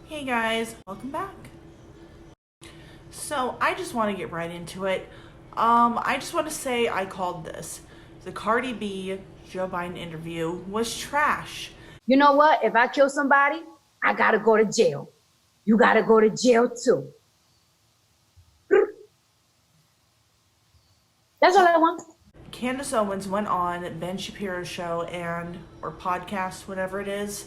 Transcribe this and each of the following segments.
Hey guys, welcome back. So I just want to get right into it. I just want to say I called this. The Cardi B Joe Biden interview was trash. You know what? If I kill somebody, I gotta go to jail. You gotta go to jail too. That's all I want. Candace Owens went on Ben Shapiro's show or podcast, whatever it is,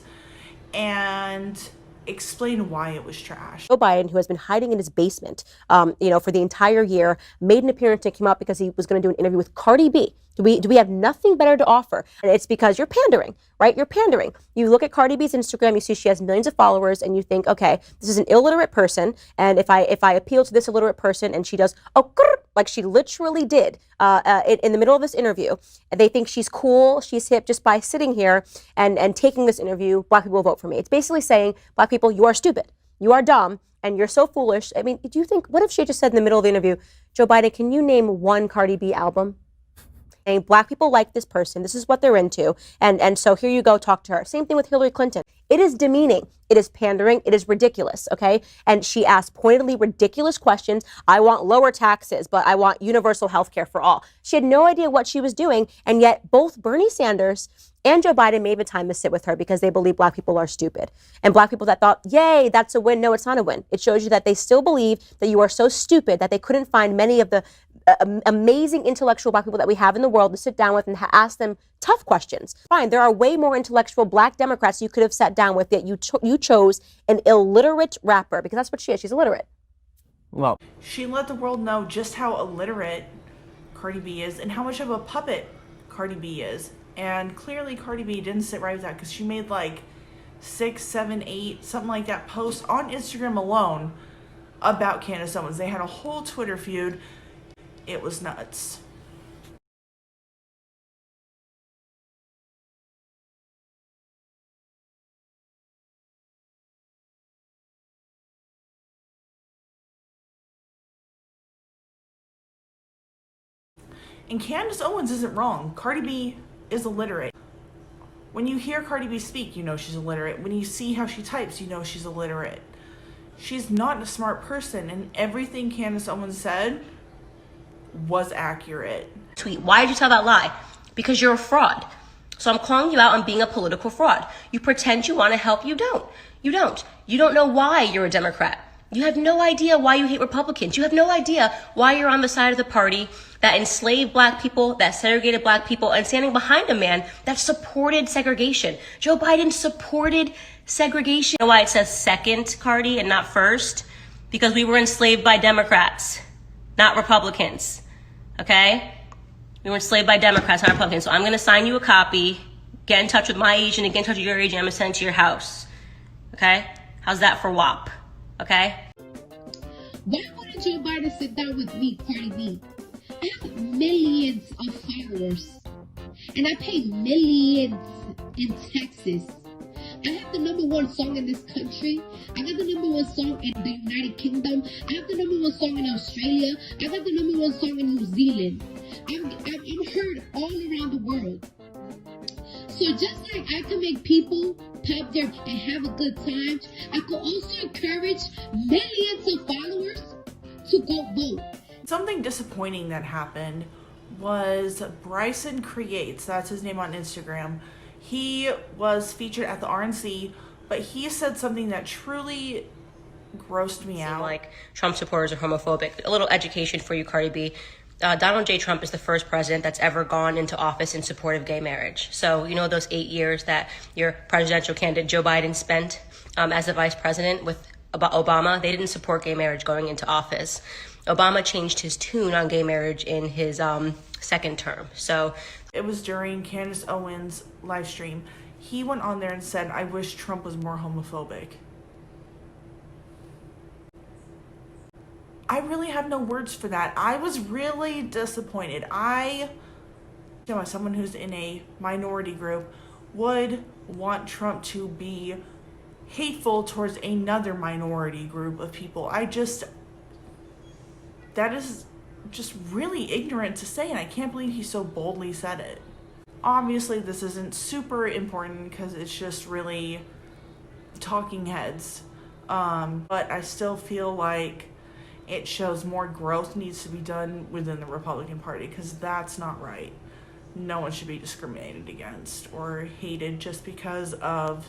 and explained why it was trash. Joe Biden, who has been hiding in his basement, for the entire year, made an appearance and came out because he was going to do an interview with Cardi B. Do we have nothing better to offer? And it's because you're pandering, right? You're pandering. You look at Cardi B's Instagram, you see she has millions of followers, and you think, okay, this is an illiterate person, and if I appeal to this illiterate person, and she does like she literally did in the middle of this interview, and they think she's cool, she's hip just by sitting here and taking this interview. Black people will vote for me. It's basically saying, black people, you are stupid, you are dumb, and you're so foolish. I mean, do you think? What if she just said in the middle of the interview, Joe Biden, can you name one Cardi B album? Saying black people like this person, this is what they're into, and so here you go, talk to her. Same thing with Hillary Clinton. It is demeaning, it is pandering, it is ridiculous, okay? And she asked pointedly ridiculous questions. I want lower taxes, but I want universal health care for all. She had no idea what she was doing, and yet both Bernie Sanders and Joe Biden made the time to sit with her because they believe black people are stupid. And black people that thought, yay, that's a win. No, it's not a win. It shows you that they still believe that you are so stupid that they couldn't find many of the amazing intellectual black people that we have in the world to sit down with and ask them tough questions. Fine, there are way more intellectual black Democrats you could have sat down with, yet you chose an illiterate rapper, because that's what she is. She's illiterate. Well, she let the world know just how illiterate Cardi B is and how much of a puppet Cardi B is. And clearly Cardi B didn't sit right with that, because she made like 6, 7, 8, something like that posts on Instagram alone about Candace Owens. They had a whole Twitter feud. It was nuts. And Candace Owens isn't wrong. Cardi B is illiterate. When you hear Cardi B speak, you know she's illiterate. When you see how she types, you know she's illiterate. She's not a smart person, and everything Candace Owens said was accurate. Tweet, why did you tell that lie? Because you're a fraud. So I'm calling you out on being a political fraud. You pretend you want to help, you don't. You don't. You don't know why you're a Democrat. You have no idea why you hate Republicans. You have no idea why you're on the side of the party that enslaved black people, that segregated black people, and standing behind a man that supported segregation. Joe Biden supported segregation. You know why it says second, Cardi, and not first? Because we were enslaved by Democrats, not Republicans. Okay? We were enslaved by Democrats, not Republicans. So I'm going to sign you a copy, get in touch with my agent, and get in touch with your agent. I'm going to send it to your house. Okay? How's that for WAP? Okay? Why wouldn't Joe Biden sit down with me, Cardi B? I have millions of followers, and I pay millions in taxes. I have the #1 song in this country. I got the #1 song in the United Kingdom. I have the #1 song in Australia. I got the #1 song in New Zealand. I'm heard all around the world. So just like I can make people pop their and have a good time, I could also encourage millions of followers to go vote. Something disappointing that happened was Bryson Creates, that's his name on Instagram. He was featured at the RNC, but he said something that truly grossed me out. Like Trump supporters are homophobic. A little education for you, Cardi B. Donald J. Trump is the first president that's ever gone into office in support of gay marriage. So, you know, those 8 years that your presidential candidate Joe Biden spent as the vice president with Obama, they didn't support gay marriage going into office. Obama changed his tune on gay marriage in his second term. So it was during Candace Owens' live stream. He went on there and said, I wish Trump was more homophobic. I really have no words for that. I was really disappointed. As someone who's in a minority group, would want Trump to be hateful towards another minority group of people. That is just really ignorant to say, and I can't believe he so boldly said it. Obviously, this isn't super important because it's just really talking heads. But I still feel like it shows more growth needs to be done within the Republican Party, because that's not right. No one should be discriminated against or hated just because of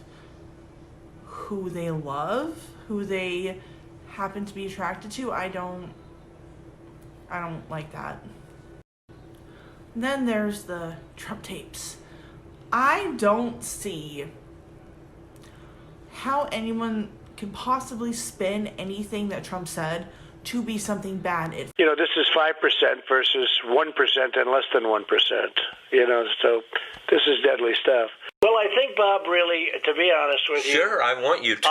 who they love, who they happen to be attracted to. I don't like that. Then there's the Trump tapes. I don't see how anyone can possibly spin anything that Trump said to be something bad. This is 5% versus 1% and less than 1%. So this is deadly stuff. Well, I think, Bob, really, to be honest with you, sure, I want you to.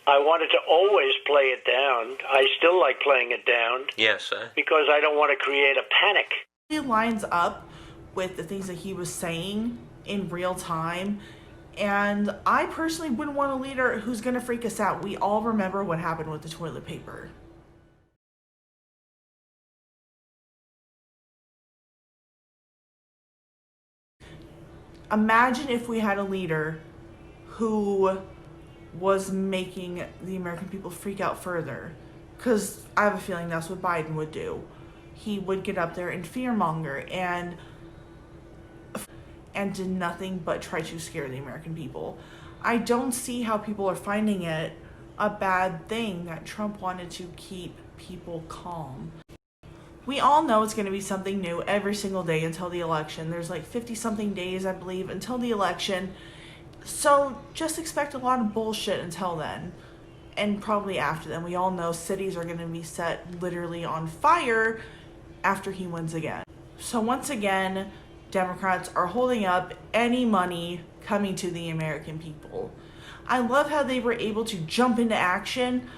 I wanted to always play it down. I still like playing it down. Yes, because I don't want to create a panic. It lines up with the things that he was saying in real time. And I personally wouldn't want a leader who's going to freak us out. We all remember what happened with the toilet paper. Imagine if we had a leader who was making the American people freak out further. Because I have a feeling that's what Biden would do. He would get up there and fearmonger and did nothing but try to scare the American people. I don't see how people are finding it a bad thing that Trump wanted to keep people calm. We all know it's going to be something new every single day until the election. There's like 50-something days, I believe, until the election. So just expect a lot of bullshit until then. And probably after then. We all know cities are going to be set literally on fire after he wins again. So once again, Democrats are holding up any money coming to the American people. I love how they were able to jump into action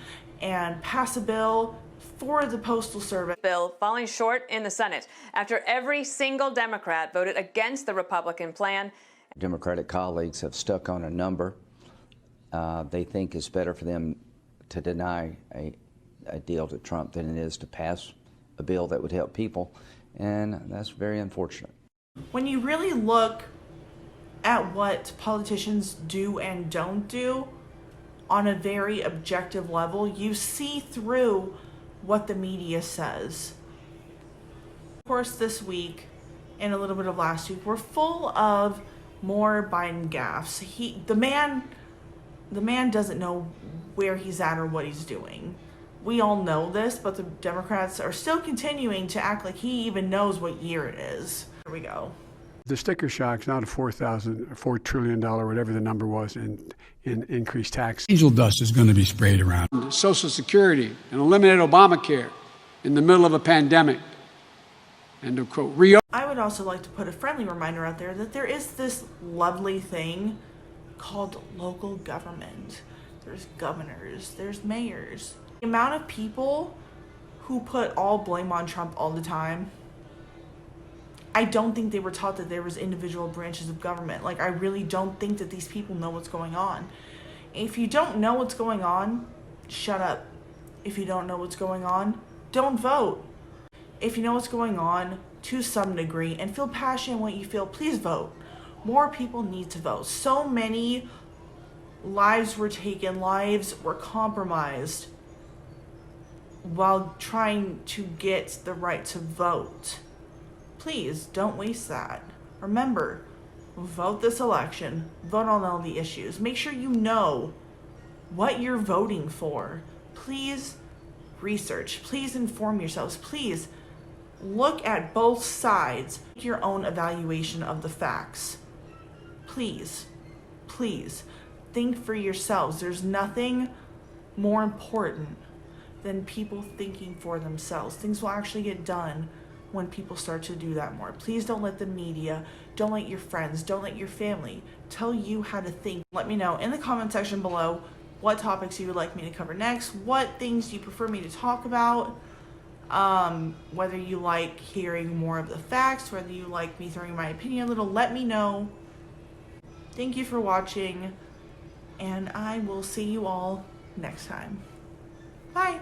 and pass a bill for the Postal Service. Bill falling short in the Senate after every single Democrat voted against the Republican plan. Democratic colleagues have stuck on a number they think is better for them to deny a deal to Trump than it is to pass a bill that would help people, and that's very unfortunate. When you really look at what politicians do and don't do on a very objective level, you see through what the media says. Of course, this week and a little bit of last week were full of more Biden gaffes. The man doesn't know where he's at or what he's doing. We all know this, but the Democrats are still continuing to act like he even knows what year it is. Here we go. The sticker shock's not a $4 trillion, whatever the number was, in increased tax. Angel dust is going to be sprayed around. Social Security and eliminate Obamacare in the middle of a pandemic. And to quote, I would also like to put a friendly reminder out there that there is this lovely thing called local government. There's governors, there's mayors. The amount of people who put all blame on Trump all the time, I don't think they were taught that there was individual branches of government. Like, I really don't think that these people know what's going on. If you don't know what's going on, shut up. If you don't know what's going on, don't vote. If you know what's going on to some degree and feel passionate in what you feel, please vote. More people need to vote. So many lives were taken, lives were compromised while trying to get the right to vote. Please don't waste that. Remember, vote this election. Vote on all the issues. Make sure you know what you're voting for. Please research. Please inform yourselves. Please look at both sides. Make your own evaluation of the facts. Please, please think for yourselves. There's nothing more important than people thinking for themselves. Things will actually get done when people start to do that more. Please don't let the media, don't let your friends, don't let your family tell you how to think. Let me know in the comment section below what topics you would like me to cover next, what things you prefer me to talk about, whether you like hearing more of the facts, whether you like me throwing my opinion a little, let me know. Thank you for watching, and I will see you all next time. Bye.